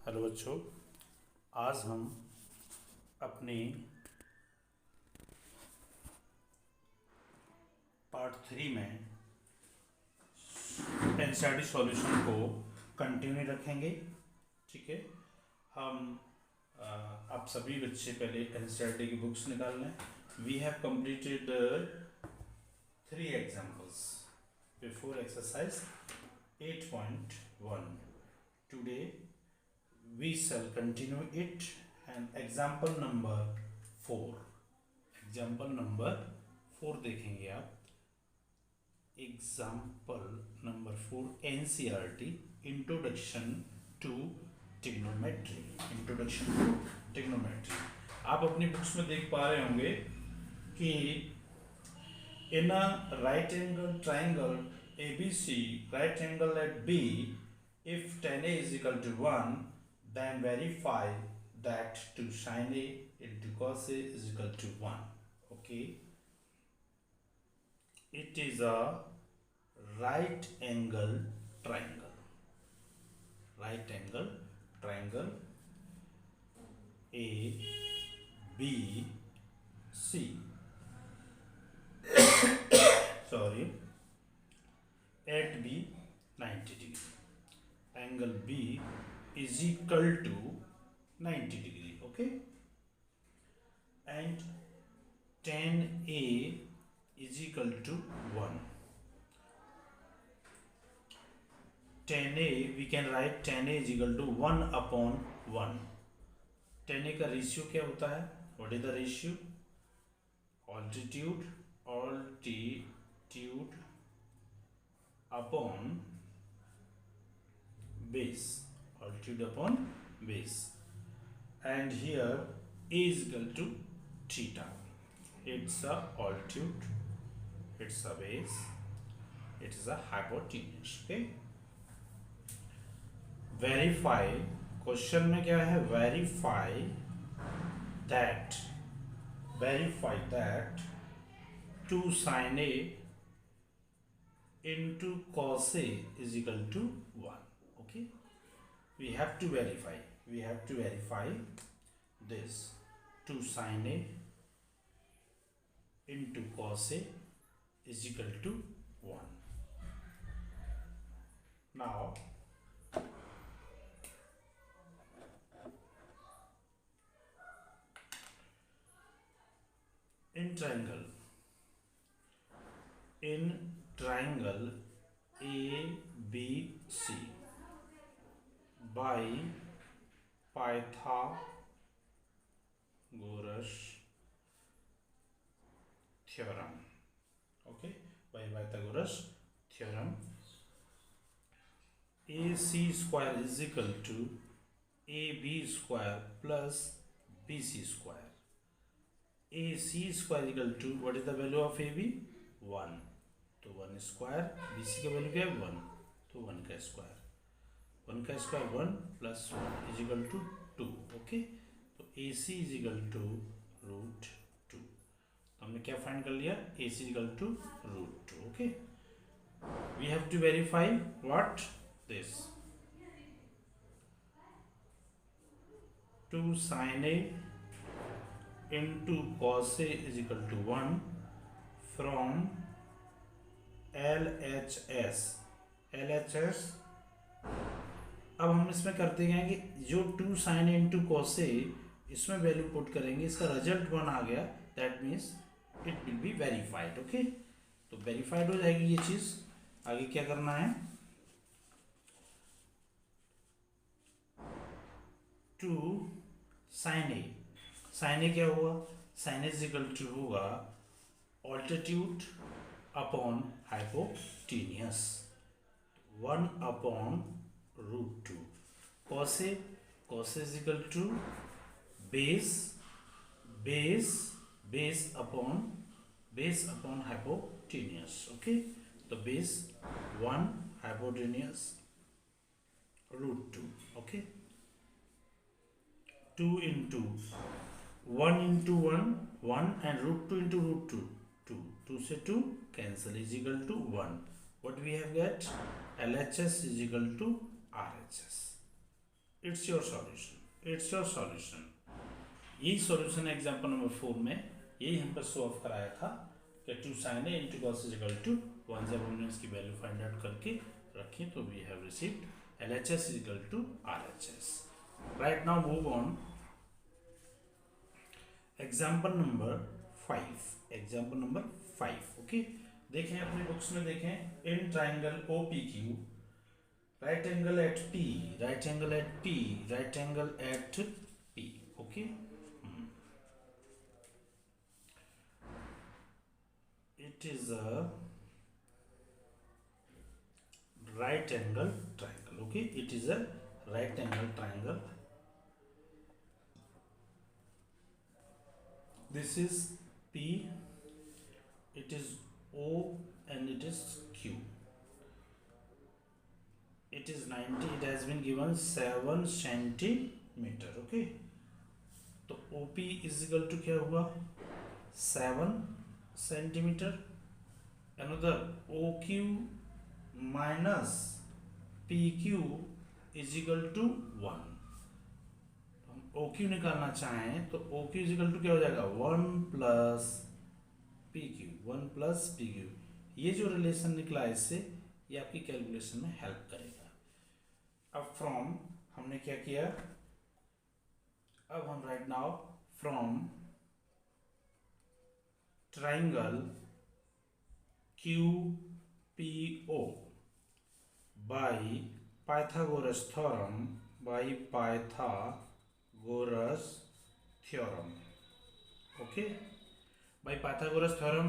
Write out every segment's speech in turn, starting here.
Hello बच्चों, आज हम अपने पार्ट 3 में एनसीईआरटी सॉल्यूशन को कंटिन्यू रखेंगे। ठीक है, हम आप सभी बच्चे पहले एनसीईआरटी की बुक्स निकाल लें। We have completed 3 examples before exercise 8.1. Today we shall continue it and example number 4. Example number 4 देखेंगे आप। Example number 4 NCERT introduction to trigonometry. Introduction to trigonometry आप अपनी बुक्स में देख पा रहे होंगे कि in a right angle triangle ABC, right angle at B, if tan A is equal to 1, then verify that 2 sin A into cos A is equal to 1. Okay, it is a right angle triangle. Right angle triangle A B C. Sorry, at B 90 degree. Angle B is equal to 90 degree. Okay, and tan A is equal to 1. Tan A, we can write tan A is equal to 1 upon 1. tan A का ratio क्या होता है? What is the ratio? Altitude upon base. Altitude upon base, and here A is equal to theta. It's a altitude, it's a base, it is a hypotenuse. Okay, verify, question में क्या है? verify that 2 sin A into cos A is equal to 1. Okay, we have to verify this 2 sin A into cos A is equal to 1. Now in triangle ABC by Pythagoras theorem. Okay, by Pythagoras theorem, AC square is equal to AB square plus BC square. AC square is equal to, what is the value of AB? 1. तो 1 square, BC का value क्या है? 1, तो 1 का square 1 plus 1 is equal to 2. Okay, तो AC is equal to root 2. तो हमने क्या फाइंड कर लिया? AC is equal to root 2. Okay, we have to verify what this 2 sin A into cos A is equal to 1 from LHS. अब हम इसमें करते हैं कि जो 2 sin A into cos A, इसमें वैल्यू पुट करेंगे, इसका रिजल्ट 1 आ गया, that means it will be verified. Okay, तो वेरीफाइड हो जाएगी ये चीज. आगे क्या करना है? 2 sin A. sin A क्या हुआ? sin A is equal to होगा altitude upon hypotenuse 1 upon root 2. cos A is equal to base upon hypotenuse. Okay, तो base 1, hypotenuse root 2. Okay, 2 into 1 into 1 and root 2 into root 2 2 से 2 cancel is equal to 1. What we have got? LHS is equal to RHS. It's your solution, it's your solution. यही solution example number 4 में यही हम पर show off कराया था कि 2 sin a into cos is equal to 1। जब हमने इसकी वैल्यू फाइंड आउट करके रखी तो we have received LHS is equal to RHS। Right now move on example number 5। Example number 5 okay. देखें अपने बुक्स में देखें, in triangle OPQ right angle at P, right angle at P, right angle at P, okay? It is a right angle triangle, okay? It is a right angle triangle. This is P, it is O and it is Q. It is 90, it has been given 7 centimeter, okay? तो OP is equal to क्या हुआ 7 centimeter, another OQ minus PQ is equal to 1। हम OQ निकालना चाहें तो OQ is equal to क्या हो जाएगा 1 plus PQ, 1 plus PQ। ये जो रिलेशन निकला है इससे ये आपकी कैलकुलेशन में हेल्प करेगा। अब फ्रॉम हमने क्या किया, अब हम right now from triangle QPO by Pythagoras theorem, by Pythagoras theorem, okay. By Pythagoras theorem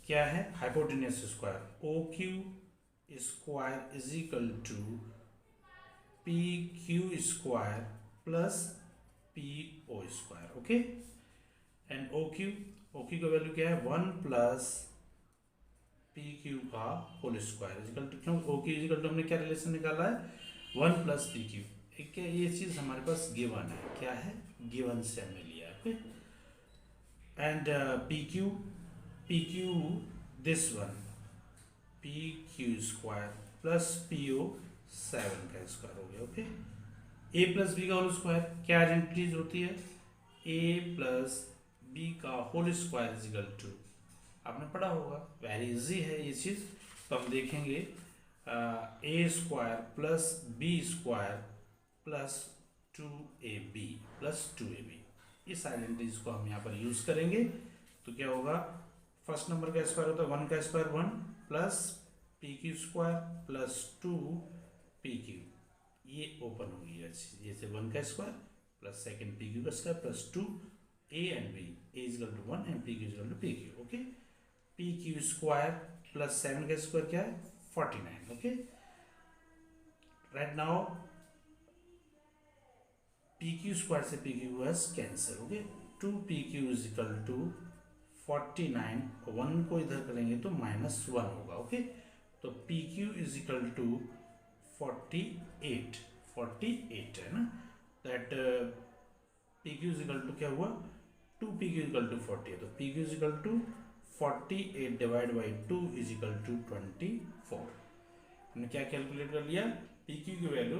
क्या है, hypotenuse square OQ square is equal to PQ square plus PO square, okay. And OQ का value क्या है 1 plus PQ का whole square equal to, क्यों OQ equal to हमने क्या relation निकाला है 1 प्लस PQ। एक ये चीज़ हमारे पास गिवन है, क्या है गिवन से हमने लिया, okay. And PQ this one PQ square plus PO 7 का स्क्वायर हो गया, ओके। A प्लस बी का होल स्क्वायर क्या आइडेंटिटीज होती है, A प्लस बी का whole square is equal to, आपने पढ़ा होगा, वेरी इजी है ये चीज़। तो हम देखेंगे A square plus B square plus 2AB plus 2AB, इस आइडेंटिटीज को हम यहाँ पर यूज करेंगे। तो क्या होगा, फर्स्ट नंबर का स्क्वायर होता है 1 का square 1 plus PQ square plus 2PQ, ये ओपन होगी जैसे 1 का स्क्वायर प्लस सेकेंड PQ का square plus 2A and B, A is equal to 1 and PQ is equal to PQ, okay. PQ square plus 7 का square क्या है 49, okay. Right now PQ square से PQ was cancel, okay. 2PQ is equal to 49, 1 को इधर करेंगे तो -1 होगा, okay. तो PQ इज इक्वल टू 48 है ना, that PQ is equal to क्या हुआ 2PQ इज इक्वल टू 40 है, तो PQ is equal to 48 divide by 2 is equal to 24। हमने क्या कैलकुलेट कर लिया, PQ की वैल्यू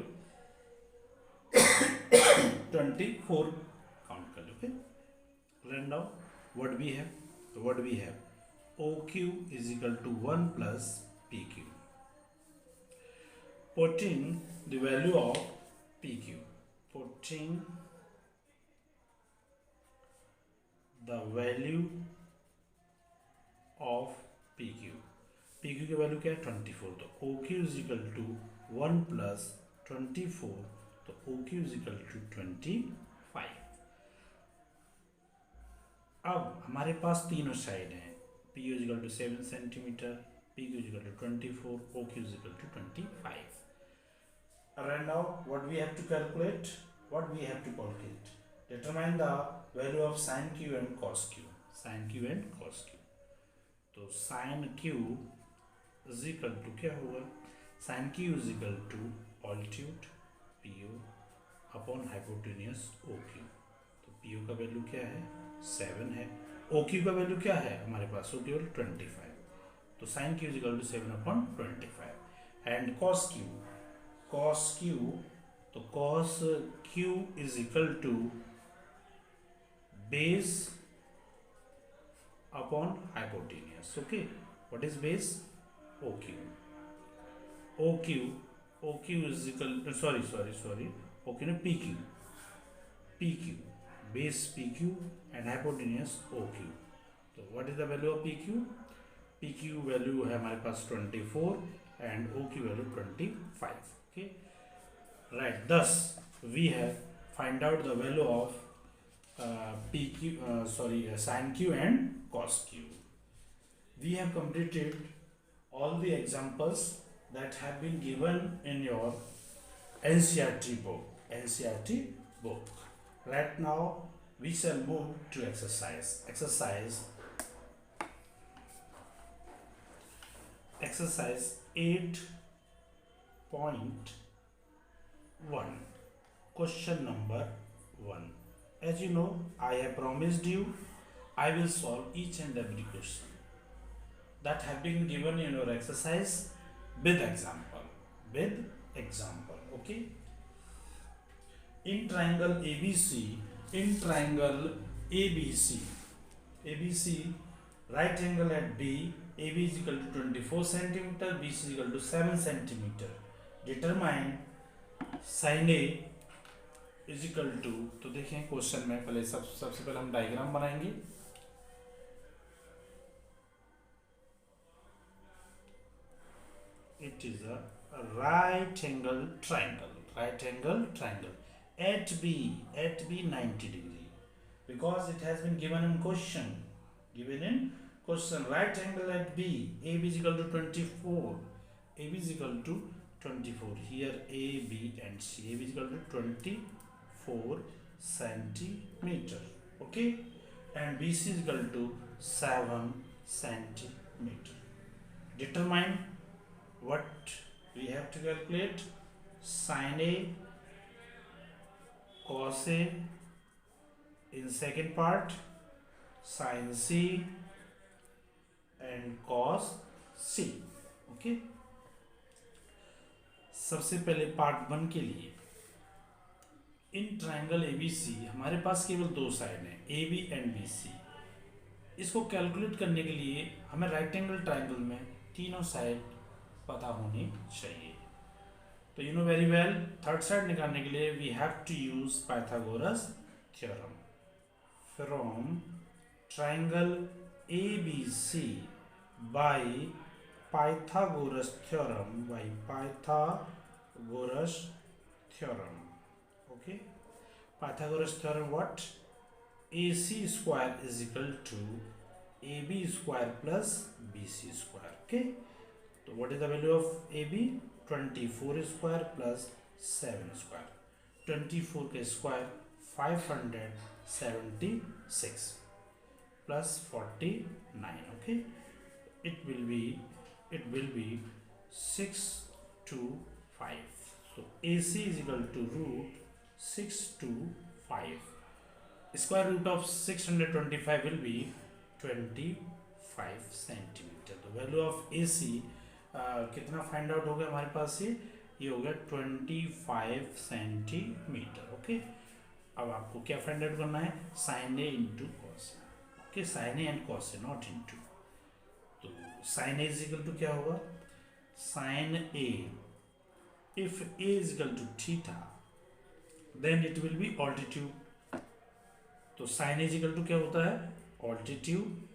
24 काउंट कर लो, okay. Run down what we have OQ is equal to 1 plus PQ, putting the value of PQ, putting the value of PQ की value क्या है 24, तो OQ is equal to 1 plus 24, तो OQ is equal to 25। अब हमारे पास तीनों side हैं, PQ is equal to 7 centimetre, PQ is equal to 24, OQ is equal to 25। And now what we have to calculate? Determine the value of sin Q and cos Q. तो sin Q is equal to क्या होगा, sin Q is equal to altitude PO upon hypotenuse OQ। तो PO का value क्या है 7 है, OQ का value क्या है हमारे पास OQ 25, तो sin Q is equal to 7 upon 25। And cos Q तो cos q is equal to base upon hypotenuse. Okay, what is base? OQ. OQ is equal, sorry, OQ no PQ, base PQ and hypotenuse OQ. तो what is the value of PQ? PQ value है हमारे पास 24 and OQ value 25. Okay, right. Thus we have find out the value of sin Q and cos Q. We have completed all the examples that have been given in your NCERT book. Right now we shall move to exercise 8.1, question number 1. As you know, I have promised you I will solve each and every question that have been given in your exercise with example. Okay, in triangle ABC, right angle at B, AB is equal to 24 centimeter, BC is equal to 7 centimeter. Determine sin A is equal to, तो देखें question में पहले सबसे पहले हम diagram बनाएंगे. It is a right angle triangle at B 90 degree, because it has been given in question. Right angle at B, AB is equal to 24, here A, B and C. AB is equal to 24 centimeter. Okay, and BC is equal to 7 centimeter. Determine what we have to calculate: sin A, cos A, in second part sin C and cos C. Okay, सबसे पहले part 1 के लिए, in triangle ABC हमारे पास केवल दो side हैं, AB and BC. इसको calculate करने के लिए हमें राइट एंगल ट्राइंगल में तीनों साइड पता होनी चाहिए. तो you know very well, third side निकालने के लिए we have to use Pythagoras theorem. From triangle ABC by Pythagoras theorem, okay. Pythagoras theorem what? AC square is equal to AB square plus BC square. Okay, so what is the value of AB? 24 square plus 7 square. 24 के square 576 plus 49. Okay, it will be 625. So AC is equal to root 625. Square root of 625 will be 25 centimeter. The value of AC कितना find out हो गया हमारे पास? ये हो गया 25 centimetre. Okay, अब आपको क्या फाइंड आउट करना है? Sine A into cos. Okay, sine A and cos A, not into. तो sine A is equal to क्या होगा? Sine A, if A is equal to theta then it will be altitude. तो sine A is equal to क्या होता है? Altitude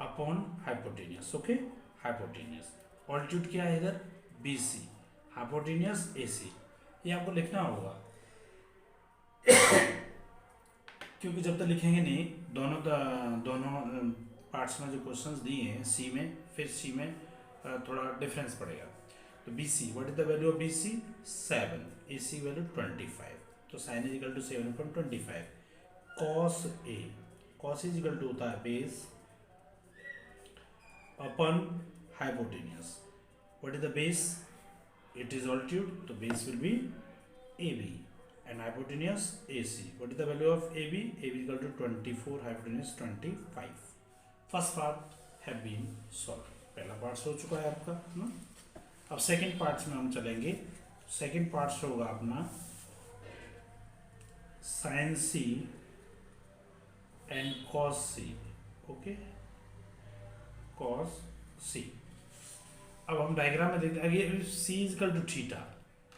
upon hypotenuse. Okay, hypotenuse altitude क्या है इधर? BC, hypotenuse AC. ये आपको लिखना होगा क्योंकि जब तक लिखेंगे नहीं, दोनों पार्ट्स में जो क्वेश्चंस दिए हैं सी में, फिर सी में थोड़ा डिफरेंस पड़ेगा. तो BC, what is the value of BC? 7. AC value 25. तो sine is equal to 7/25. Cos is equal to होता है base upon hypotenuse. What is the base? It is altitude, so base will be AB and hypotenuse AC. What is the value of AB? AB is equal to 24, hypotenuse 25. First part have been solved. पहला part हो चुका है आपका ना. अब second parts में हम चलेंगे। सेकंड पार्ट्स होगा अपना sine C and cos C. Okay, cos C. अब हम डायग्राम में देखते हैं, if C is equal to theta,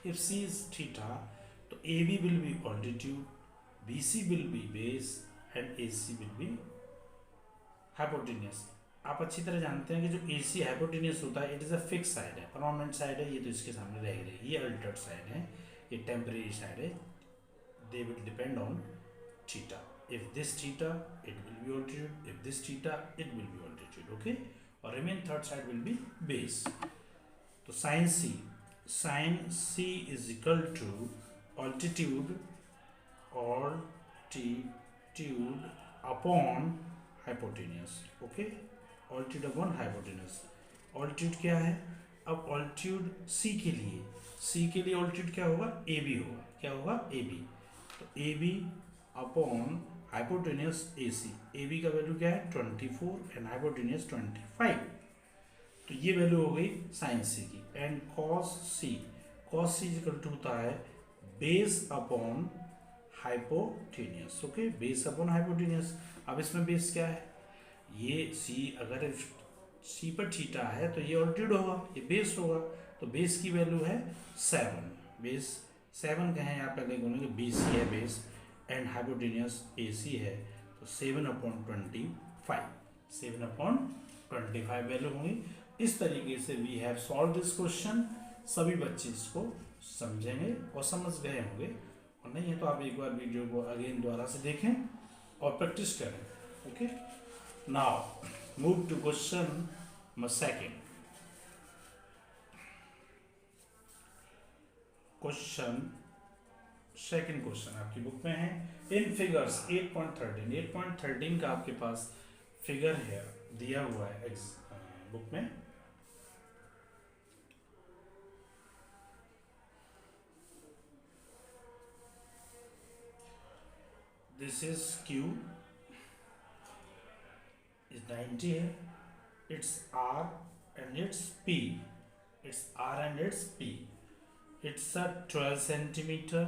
if C is theta तो A B will be altitude, B C will be base and A C will be hypotenuse. आप अच्छी तरह जानते हैं कि जो ए सी हाइपोटेन्यूस होता है it is a fix side है, परमानेंट साइड है, ये तो इसके सामने रह रही, ये अल्टर्ड साइड है, ये टेम्परेरी साइड है, they will depend on theta. If this theta it will be altitude, if this theta it will be altitude. Okay, और remain third side will be base. तो sine C is equal to altitude upon hypotenuse. Okay, altitude upon hypotenuse. Altitude क्या है? अब altitude सी के लिए altitude क्या होगा? A B होगा। क्या होगा? A B. तो A B upon hypotenuse A C. A B का वैल्यू क्या है? 24 एंड हाइपोटेन्यूस 25। तो ये वैल्यू हो गई साइन सी की। And cos C equal to होता है base upon hypotenuse. Okay, base upon hypotenuse. अब इसमें बेस क्या है? ये सी, अगर सी पर थीटा है तो ये ऑल्टीट्यूड होगा, ये बेस होगा। तो बेस की वैल्यू है 7। बेस 7 कहें आप पहले बोलेंगे, बी सी है base and hypotenuse A C है, तो 7/25, 7/25 वैल्यू होंगी। इस तरीके से we have solve this question. सभी बच्चे इसको समझेंगे और समझ गए होंगे, और नहीं है तो आप एक बार वीडियो को अगेन दोबारा से देखें और प्रैक्टिस करें। Okay, now move to question number second. Second question आपकी बुक में है। इन फिगर्स 8.13 का आपके पास फिगर है, दिया हुआ है बुक में। दिस इज Q is 90 है, it's R and it's P, it's R and it's P, it's a 12 centimeter,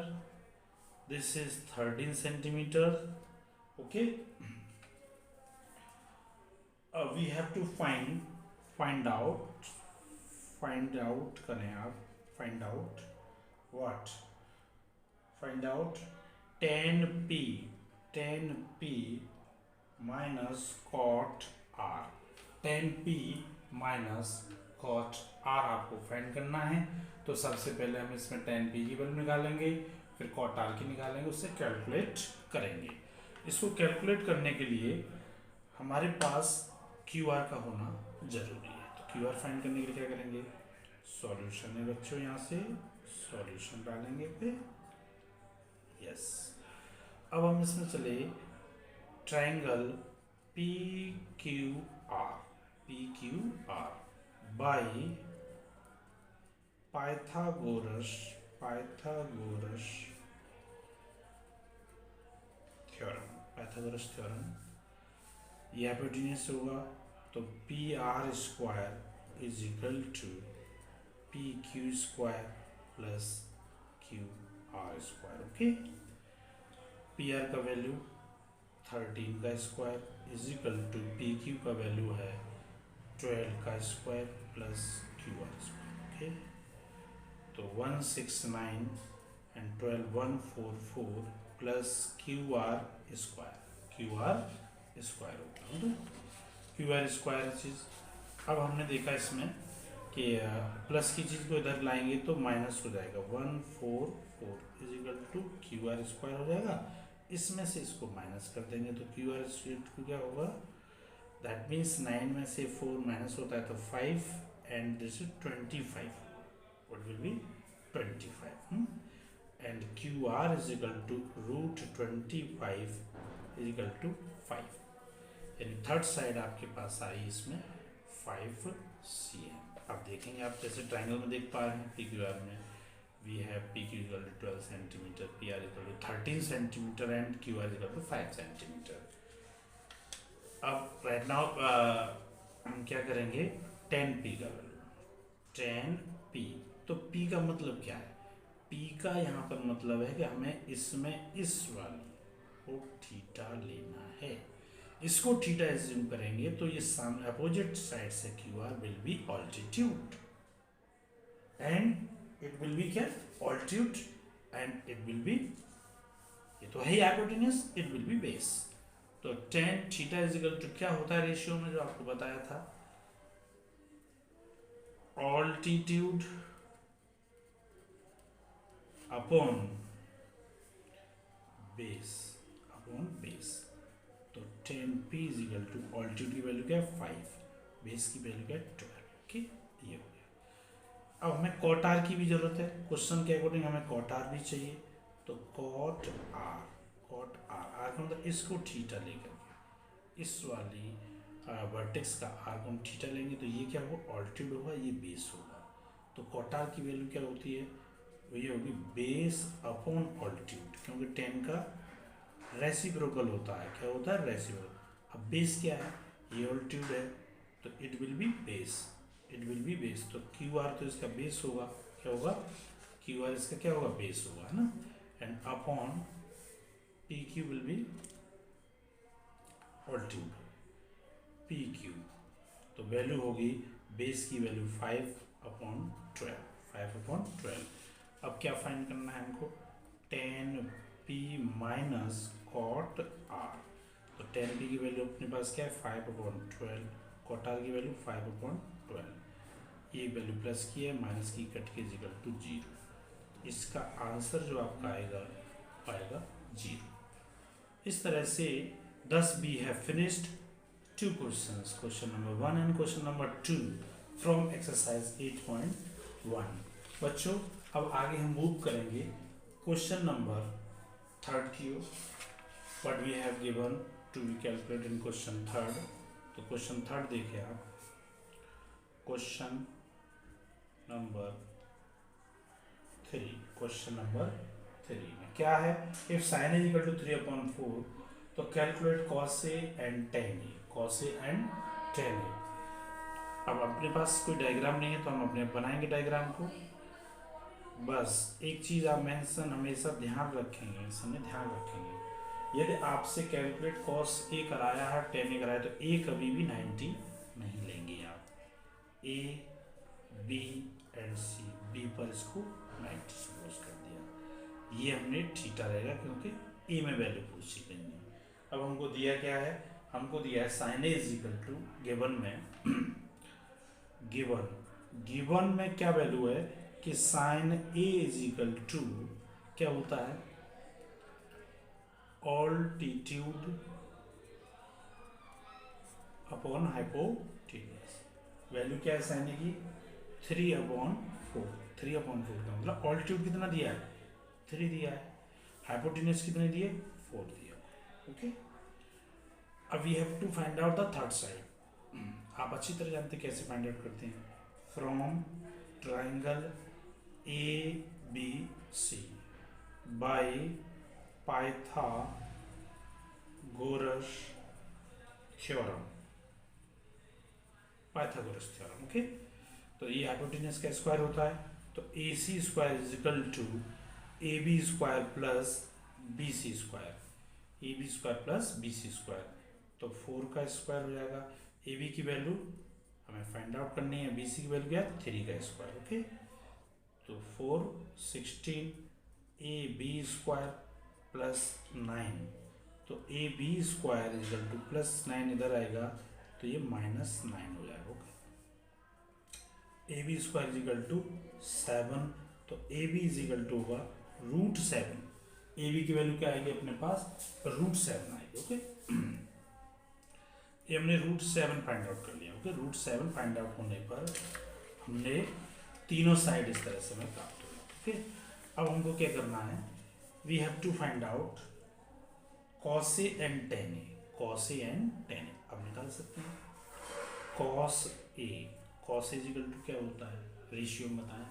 this is 13 centimeter. Okay, we have to find out करें आप, find out what? Find out 10p minus cot r, 10p minus cot r आपको find करना है। तो सबसे पहले हम इसमें 10p की वैल्यू निकालेंगे, फिर cot r की निकालेंगे, उससे कैलकुलेट करेंगे। इसको कैलकुलेट करने के लिए हमारे पास QR का होना जरूरी है। तो QR फाइंड करने के लिए क्या करेंगे? सॉल्यूशन है बच्चों, यहाँ से सॉल्यूशन डालेंगे पे, यस। अब हम इसमें चले triangle PQR by Pythagoras theorem. ये हाइपोटेन्यूस होगा, तो PR square is equal to PQ square plus QR square. Okay, PR का वैल्यू 13 का square is equal to PQ का वैल्यू है 12 का square plus QR square. Okay, तो 169 एंड 12 144 प्लस QR स्क्वायर होगा। QR स्क्वायर चीज़, अब हमने देखा इसमें कि प्लस की चीज़ को इधर लाएंगे तो माइनस हो जाएगा, 144 is equal to QR square हो जाएगा। इसमें से इसको माइनस कर देंगे तो QR स्क्वायर क्या होगा? दैट मीन्स 9 में से 4 माइनस होता है तो 5 and this is 25, what will be 25 and QR is equal to √25 is equal to 5। यानी थर्ड साइड आपके पास आई इसमें 5 cm। अब देखेंगे आप जैसे ट्राइंगल में देख पा रहे हैं PQR में we have PQ equal to 12 centimeter, PR equal to 13 centimeter and QR equal to 5 centimeter। अब right now हम क्या करेंगे? 10p का वैल्यू, टेन पी। तो पी का मतलब क्या है? पी का यहाँ पर मतलब है कि हमें इसमें इस वाली को थीटा लेना है। इसको थीटा एज्यूम करेंगे तो ये सामने अपोजिट साइड से Q R will be altitude and it will be क्या? Altitude and it will be, ये तो है ही hypotenuse, it will be base. तो tan theta is equal to क्या होता है रेशियो में जो आपको बताया था? Altitude upon base, upon base. तो tan P is equal to altitude की वैल्यू क्या है? 5, बेस की वैल्यू क्या है? 12। ओके, ये हो गया। अब हमें कॉट आर की भी जरूरत है, क्वेश्चन के अकॉर्डिंग हमें कॉट आर भी चाहिए। तो cot R, cot R, R का मतलब इसको थीटा लेकर के इस वाली वर्टेक्स का आर को हम थीटा लेंगे तो ये क्या होगा? ऑल्टीट्यूड होगा, ये बेस होगा। तो कॉट आर की वैल्यू क्या होती है? ये होगी बेस अपॉन ऑल्टीट्यूड, क्योंकि 10 का रेसिप्रोकल होता है। क्या होता है? रेसिप्रोकल। अब बेस क्या है? ये ऑल्टीट्यूड है तो it will be base, it will be base. तो क्यू आर तो इसका बेस होगा। क्या होगा? क्यू आर इसका क्या होगा? बेस होगा, है ना। And upon P Q will be altitude, P Q. तो वैल्यू होगी बेस की वैल्यू 5/12, 5/12। अब क्या फाइंड करना है हमको? Tan P minus cot R. तो टेन पी की वैल्यू अपने पास क्या है? 5/12। कॉट आर की वैल्यू 5/12। ये वैल्यू प्लस की है, माइनस की कट के इक्वल टू 0। इसका आंसर जो आपका आएगा आएगा 0। इस तरह से 10 बी है finished. 2 questions, question number 1 and question number 2 from exercise 8.1। बच्चों अब आगे हम मूव करेंगे क्वेश्चन नंबर 3 की ओर। What we have given to be calculate in question 3। तो क्वेश्चन 3 देखिए आप। क्वेश्चन नंबर 3, क्वेश्चन नंबर 3 में क्या है? If sine is equal to 3/4 तो calculate cos A and tan A, cos A and tan A. अब अपने पास कोई डायग्राम नहीं है तो हम अपने बनाएंगे डायग्राम को। बस एक चीज़ आप मेंशन हमेशा ध्यान रखेंगे, समय ध्यान रखेंगे, यदि आपसे कैलकुलेट कॉस ए कराया है, टेन ए कराया, तो ए कभी भी 90 नहीं लेंगे आप। A B and C, B पर इसको 90 सपोज कर दिया, ये हमने थीटा रहेगा क्योंकि ए में वैल्यू पूछी गई है। अब हमको दिया क्या है? हमको दिया है sine A is equal to, given में गिवन में क्या वैल्यू है कि sine A is equal to क्या होता है? Altitude upon hypotenuse. वैल्यू क्या है साइन ए की? 3/4। 3/4 का मतलब ऑल्टीट्यूड कितना दिया है? 3 दिया है। हाइपोटेन्यूज कितने दिए? 4 दिया। ओके, अब we have to find out the third side. आप अच्छी तरह जानते हैं कैसे फाइंड आउट करते हैं। From triangle A B C by Pythagoras theorem, Pythagoras theorem. Okay, तो ये हाइपोटेन्यूज का स्क्वायर होता है, तो A C square is equal to A B square plus B C square, A B square plus B C square. तो 4 का square हो जाएगा। ए बी की वैल्यू हमें फाइंड आउट करनी है, बी सी की वैल्यू क्या है? 3 का स्क्वायर। ओके, तो 4 16 ए बी स्क्वायर प्लस 9, तो A B square is equal to plus 9 इधर आएगा तो ये -9 हो जाएगा। Okay, A B square is equal to 7, तो A B is equal to होगा √7। ए बी की वैल्यू क्या आएगी अपने पास? √7 आएगी। ओके, ये हमने √7 फाइंड आउट कर लिया। ओके, √7 फाइंड आउट होने पर हमने तीनों साइड इस तरह से हमें प्राप्त होगा। ओके, अब हमको क्या करना है? We have to find out cos A and tan A, cos A and tan A. अब निकाल सकते हैं cos A, cos A equal to क्या होता है? रेशियो बताएं,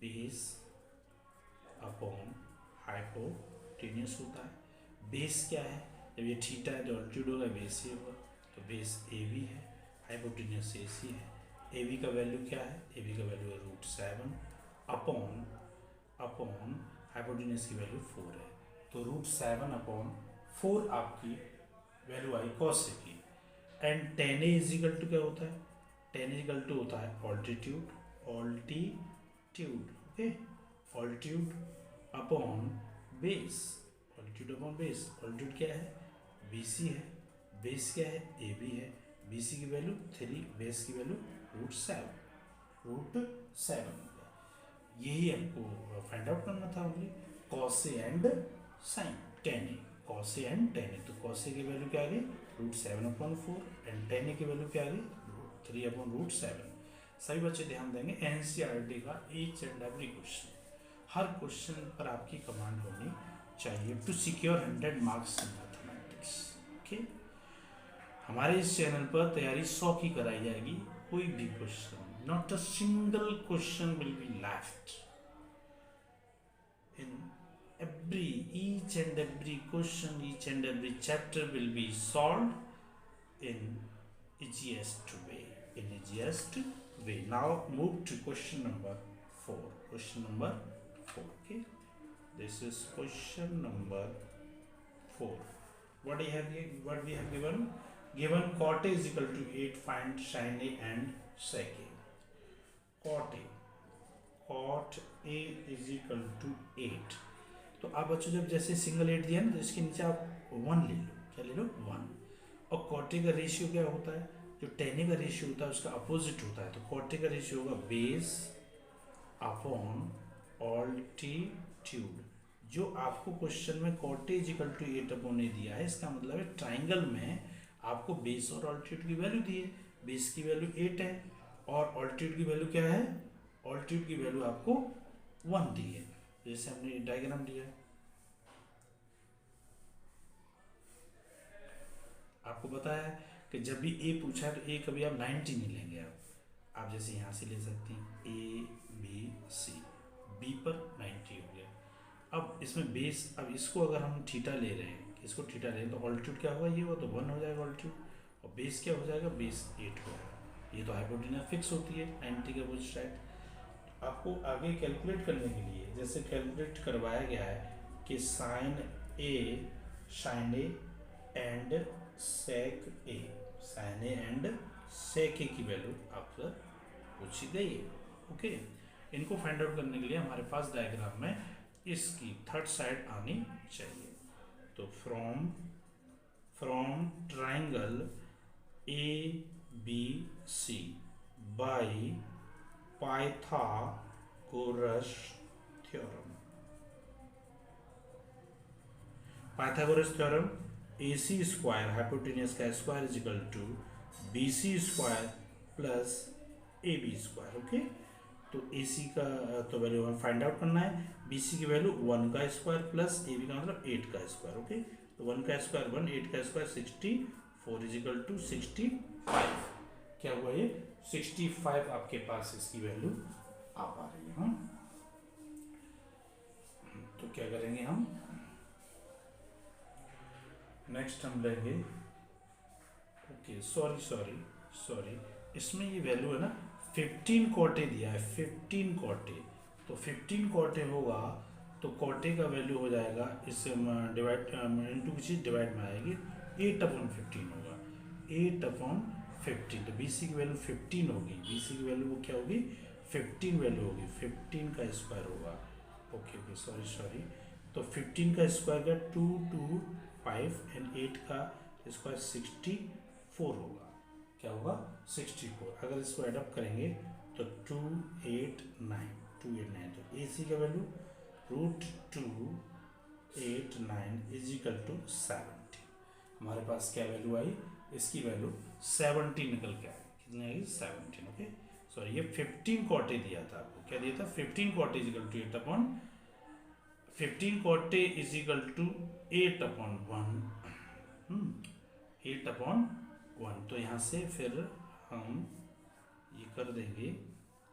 बेस अपॉन हाइपोटेन्यूज होता है। बेस क्या है? जब ये थीटा है तो ऑल्टीट्यूड होगा, बेस ही होगा, तो बेस ए बी है, हाइपोटेन्यूज ए सी है, ए बी का वैल्यू क्या है, ए बी का वैल्यू है √7 अपॉन हाइपोटेन्यूज की वैल्यू 4 है, तो √7/4 आपकी वैल्यू आई कॉस ए की। And tan A is equal to क्या होता है, tan इजिकल टू होता है altitude okay, altitude upon base, altitude क्या है, BC है, बेस क्या है, AB है, BC की वैल्यू 3, बेस की वैल्यू √7 हो गया। यही हमको फाइंड आउट करना था only, cos A and sine tan A, cos A and tan A। तो कॉस ए की वैल्यू क्या आ गई √7/4 एंड tan A की वैल्यू क्या आ गई 3/√7। सभी बच्चे ध्यान देंगे, NCERT का ईच एंड एवरी क्वेश्चन, हर क्वेश्चन पर आपकी कमांड होनी चाहिए to secure 100 marks in mathematics. Okay, हमारे इस चैनल पर तैयारी 100 की कराई जाएगी, कोई भी question, not a single question will be left in each and every question, each and every chapter will be solved in easiest way, Now move to question number 4. Okay, this is question number 4. What we have given cot A is equal to 8, find sin A and sec A. cot A is equal to 8, तो आप बच्चों जब जैसे single 8 दिया ना, तो इसके नीचे आप 1 ले लो, क्या ले लो 1। और कॉटे का रेशियो क्या होता है, जो टेने का रेशियो होता है उसका अपोजिट होता है, तो कॉटे का रेशियो होगा बेस अपॉन ऑल्टीट्यूड। जो आपको क्वेश्चन में कॉटे इजिकल टू 8/8 दिया है, इसका मतलब है ट्राइंगल में आपको बेस और ऑल्टीट्यूड की वैल्यू दी है, बेस की वैल्यू 8 है और ऑल्टीट्यूड की वैल्यू क्या है, ऑल्टीट्यूड की वैल्यू आपको 1 दी है, जैसे हमने डायग्राम दिया है। आपको पता है कि जब भी ए पूछा है तो ए कभी आप 90 नहीं लेंगे, आप जैसे यहाँ से ले सकते हैं ABC, बी पर 90 हो गया। अब इसमें बेस, अब इसको अगर हम थीटा ले रहे हैं, इसको थीटा ले रहे हैं, तो ऑल्टीट्यूड क्या होगा, ये वो तो 1 हो जाएगा ऑल्टीट्यूड, और बेस क्या हो जाएगा, बेस 8 हो जाएगा। ये तो हाइपोटेन्यूज फिक्स होती है 90 के अपोजिट साइड। आपको आगे कैलकुलेट करने के लिए जैसे कैलकुलेट करवाया गया है कि साइन ए एंड सेक ए की वैल्यू आपसे पूछी गई है। ओके, इनको फाइंड आउट करने के लिए हमारे पास डायग्राम में इसकी थर्ड साइड आनी चाहिए। तो from triangle ABC by Pythagoras theorem AC square hypotenuse का square is equal to BC square plus AB square. Okay, तो AC का तो वैल्यू हमें फाइंड आउट करना है, BC की वैल्यू 1 का स्क्वायर प्लस AB का मतलब 8 का स्क्वायर। ओके, तो 1 का स्क्वायर 1, 8 का स्क्वायर 64 इज इक्वल टू 65। क्या हुआ ये 65 आपके पास इसकी वैल्यू आ पा रही है। तो क्या करेंगे हम, नेक्स्ट हम लेंगे, ओके सॉरी इसमें ये वैल्यू है ना 15 कोटे दिया है, 15 कोटे, तो 15 कोटे होगा तो कोटे का वैल्यू हो जाएगा, इससे डिवाइड इंटू की चीज डिवाइड में आएगी, 8/15 होगा, 8/15। तो BC की वैल्यू 15 होगी, BC की वैल्यू वो क्या होगी 15 वैल्यू होगी, 15 का स्क्वायर होगा। ओके सॉरी, तो 15 का स्क्वायर का 2 2 5 एंड 8 का स्क्वायर 64 होगा। क्या होगा 64। अगर इसको एडअप करेंगे तो 289, तो AC का वैल्यू √289 इज इक्वल टू 70। हमारे पास क्या वैल्यू आई, इसकी वैल्यू 70 निकल के आई, कितनी आई 17। ओके सॉरी, ये 15 कोटे दिया था आपको, क्या दिया था 15 कोटे इज इक्वल टू 15 कोटे इज इक्वल टू 8/1। तो यहाँ से फिर हम ये कर देंगे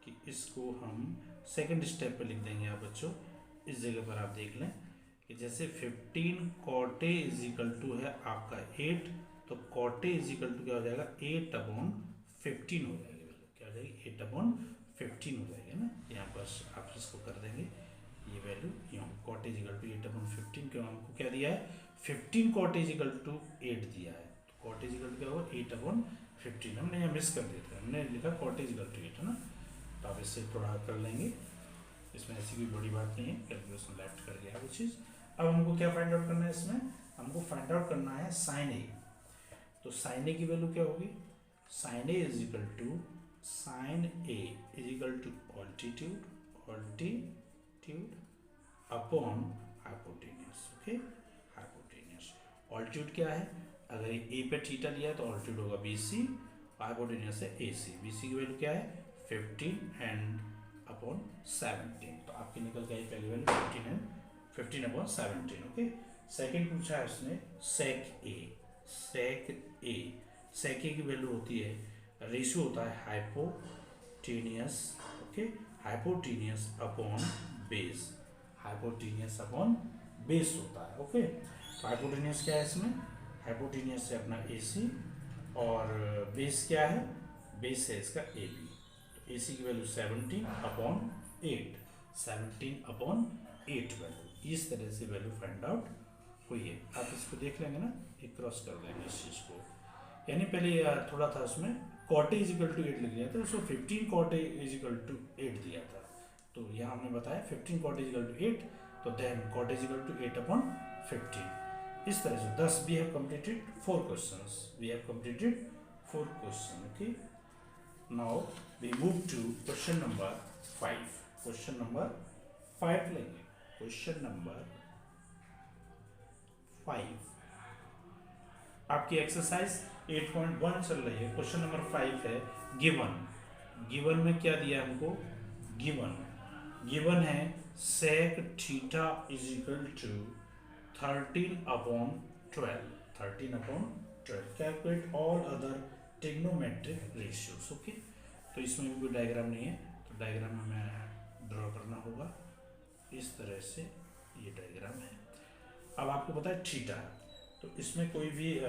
कि इसको हम सेकंड स्टेप पे लिख देंगे। आप बच्चों इस जगह पर आप देख लें कि जैसे 15 कोटे इज इक्वल टू है आपका 8, तो कोटे इज इक्वल टू क्या हो जाएगा 8/15 हो जाएगी, क्या हो जाएगी 8/15 हो जाएगा ना, यहाँ पर आप इसको कर देंगे ये वैल्यू यूँ कॉट इज इक्वल टू 8/15, क्यों हमको क्या दिया है 15 कॉट इज इक्वल टू 8 दिया है, तो कॉट इज इक्वल टू क्या होगा 8/15, हमने यहाँ मिस कर दिया था, हमने लिखा कॉट इज इक्वल टू 8 है ना, तो आप इससे थोड़ा कर लेंगे, इसमें ऐसी कोई बड़ी बात नहीं है, कैलकुलेशन लेफ्ट कर गया वो चीज़। अब हमको क्या फाइंड आउट करना है, इसमें हमको फाइंड आउट करना है साइन ए, तो साइन ए की वैल्यू क्या होगी, sine A is equal to sine A is equal to altitude upon hypotenuse, okay hypotenuse. Altitude क्या है, अगर ए पे थीटा लिया है तो ऑल्टीट्यूड होगा BC, हाइपोटेन्यूज है AC, BC की वैल्यू क्या है 15 एंड अपॉन 17, तो आपकी निकल गई पहली वैल्यू 15 एंड 15/17, ओके। सेकंड पूछा है उसने सेक ए की वैल्यू होती है, रेशियो होता है hypotenuse, okay hypotenuse upon base होता है, ओके। तो हाइपोटेनियस क्या है इसमें, हाइपोटेनियस है अपना AC और बेस क्या है, बेस है इसका AB, तो AC की वैल्यू 17/8 वैल्यू, इस तरह से वैल्यू फाइंड आउट हुई है। आप इसको देख लेंगे ना, एक क्रॉस कर देंगे इस चीज़ को, यानी पहले थोड़ा था उसमें कॉट इज इक्वल टू 8 लिख दिया था, उसको 15 कॉट इज इक्वल टू 8 दिया था, तो यहाँ हमने बताया 15 कॉट इज इक्वल टू 8, तो then cot is equal to 8/15, इस तरह से 10 we have completed 4 questions, okay. Now we move to question number 5, question number 5 लेंगे, क्वेश्चन नंबर 5 आपकी एक्सरसाइज 8.1 चल रही है, क्वेश्चन नंबर 5 है गिवन में क्या दिया हमको, गिवन है sec theta is equal to 13/12, calculate all other trigonometric ratios, okay. तो इसमें भी कोई डायग्राम नहीं है, तो डायग्राम हमें ड्रॉ करना होगा, इस तरह से ये डायग्राम है। अब आपको पता है थीटा, तो इसमें कोई भी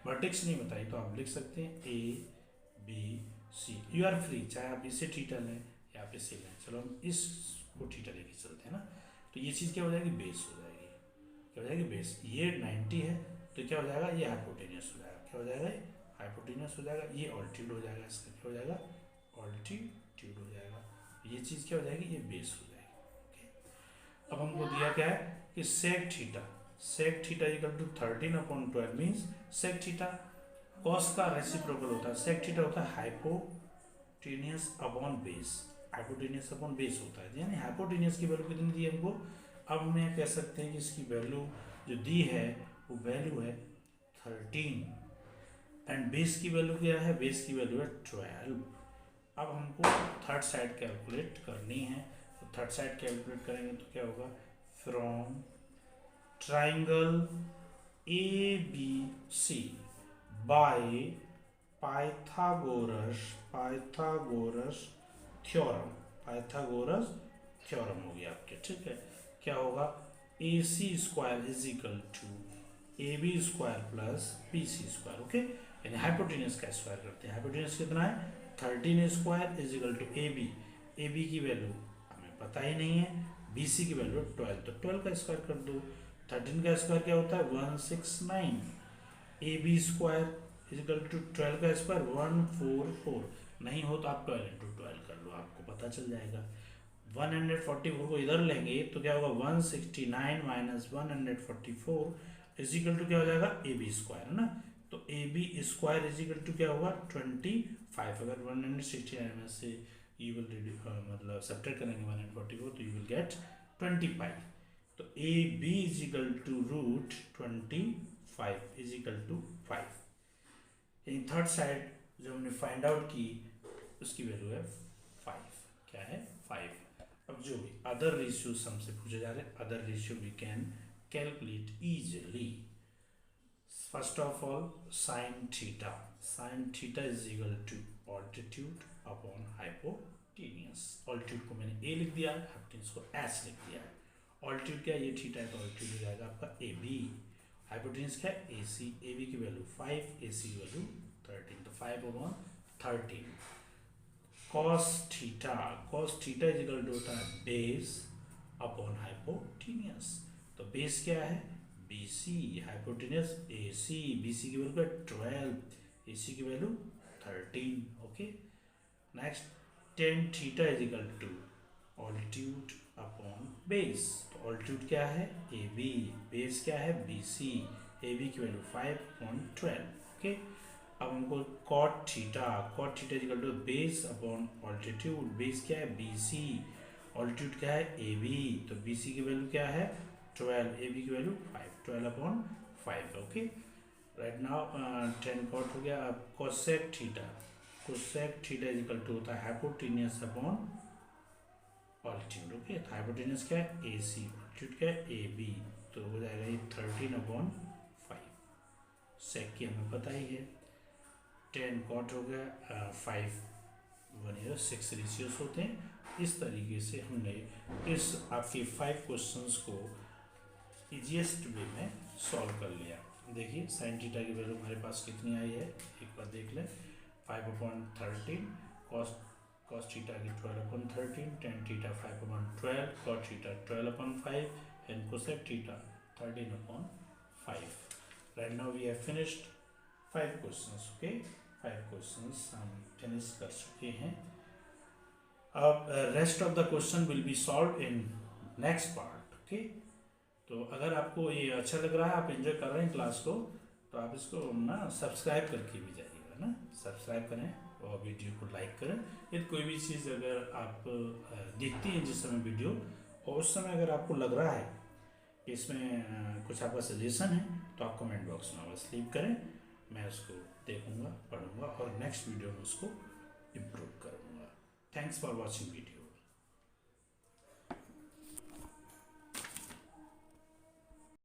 वर्टेक्स नहीं बताई, तो आप लिख सकते हैं ABC, यू आर फ्री, चाहे आप इसे थीटा लें या आप इसे लें, चलो हम इसको थीटा लेके चलते हैं ना, तो ये चीज़ क्या हो जाएगी, बेस हो जाएगी, क्या हो जाएगी बेस, ये 90 है तो क्या हो जाएगा, ये हाइपोटेनियस हो जाएगा, क्या हो जाएगा हाइपोटेनियस हो जाएगा, ये ऑल्टीट्यूड हो जाएगा, इसका क्या हो जाएगा ऑल्टीट्यूड हो जाएगा, ये चीज़ क्या हो जाएगी, ये बेस हो जाएगी, ओके। अब हमको दिया क्या है कि sec theta equal to 13/12 means sec theta cos का रेसिप्रोकल होता है, sec थीटा होता है हाइपोटेनियस अपॉन बेस होता है, यानी हाइपोटेनियस की वैल्यू कितनी दी है हमको, अब हम कह सकते हैं कि इसकी वैल्यू जो दी है वो वैल्यू है 13 एंड बेस की वैल्यू क्या है, बेस की वैल्यू है 12। अब हमको थर्ड साइड कैलकुलेट करनी है, तो थर्ड साइड कैलकुलेट करेंगे तो क्या होगा, from triangle ABC by Pythagoras theorem हो गया आपके, ठीक है। क्या होगा, AC² is equal to AB² plus BC², okay, यानी हाइपोटेनियस का स्क्वायर करते हैं, हाइपोटेनियस कितना है 13² इज इक्वल टू AB की वैल्यू हमें पता ही नहीं है, BC की वैल्यू 12, तो 12 का स्क्वायर कर दो, 13 का स्क्वायर क्या होता है 169, AB² इज इक्वल टू 12 का स्क्वायर 144, नहीं हो तो आप 12 × 12 कर लो, आपको पता चल जाएगा। 144 को इधर लेंगे तो क्या होगा 169 माइनस 144 इज इक्वल टू क्या हो जाएगा AB² है ना, तो AB² इज इक्वल टू क्या होगा 25, अगर 169 में से यू विल मतलब सब्ट्रैक्ट करेंगे 144 तो यू विल गेट 25, तो AB is equal to √25 is equal to 5। इन थर्ड साइड जो हमने फाइंड आउट की उसकी वैल्यू है 5, क्या है 5। अब जो भी अदर रेशियोज हमसे पूछे जा रहे हैं, other ratio we can calculate easily. First of all sine theta is equal to altitude upon hypotenuse, altitude को मैंने A लिख दिया है, हाइपोटेनियस को S लिख दिया है। ऑल्टीट्यूड क्या है, ये थीटा है तो ऑल्टीट्यूड हो जाएगा आपका AB, हाइपोटेनियस क्या है AC, AB की वैल्यू 5, AC की वैल्यू 13, तो 5/13 cos theta is equal to होता है बेस अपॉन हाइपोटेनियस। तो बेस क्या है BC, हाइपोटेनियस AC, BC की वैल्यू क्या 12, AC की value 13। Okay next tan theta is equal to altitude upon base. तो ऑल्टीट्यूड क्या है AB, बेस क्या है BC, AB की वैल्यू 5/12। ओके अब हमको cot theta is equal to base upon altitude, base क्या है BC, ऑल्टीट्यूड क्या है AB, तो BC की वैल्यू क्या है 12, AB की value 5, 12/5। Okay right now tan cot हो गया। अब cosec theta is equal to होता है हाइपोटेनियस अपॉन ऑल्टीट्यूड। ओके तो हाइपोटेनियस क्या है AC, ऑल्टीट्यूड क्या है AB, तो हो जाएगा ये 13/5। सेक की हमें पता ही है। tan cot हो गया 5:1/6 रेशियोस होते हैं। इस तरीके से हमने इस आपके 5 क्वेश्चंस को इजीएस्ट वे में सॉल्व कर लिया। देखिए साइन थीटा की वैल्यू हमारे पास कितनी आई है एक बार देख लें, 5/13, cos थीटा की 12/13, tan theta 5/12, cot theta 12/5 and cosec theta 13/5। Right now we have finished 5 questions। okay 5 questions हम फिनिश कर चुके हैं। अब rest of the question will be solve in next part. Okay तो अगर आपको ये अच्छा लग रहा है, आप एंजॉय कर रहे हैं क्लास को, तो आप इसको ना सब्सक्राइब करके भी जाइएगा ना, सब्सक्राइब करें और वीडियो को लाइक करें। यदि कोई भी चीज़ अगर आप देखती हैं जिस समय वीडियो, और उस समय अगर आपको लग रहा है कि इसमें कुछ आपका सजेशन है, तो आप कमेंट बॉक्स में बस लीव करें, मैं उसको देखूंगा, पढ़ूंगा और नेक्स्ट वीडियो में उसको इम्प्रूव करूंगा। Thanks for watching video.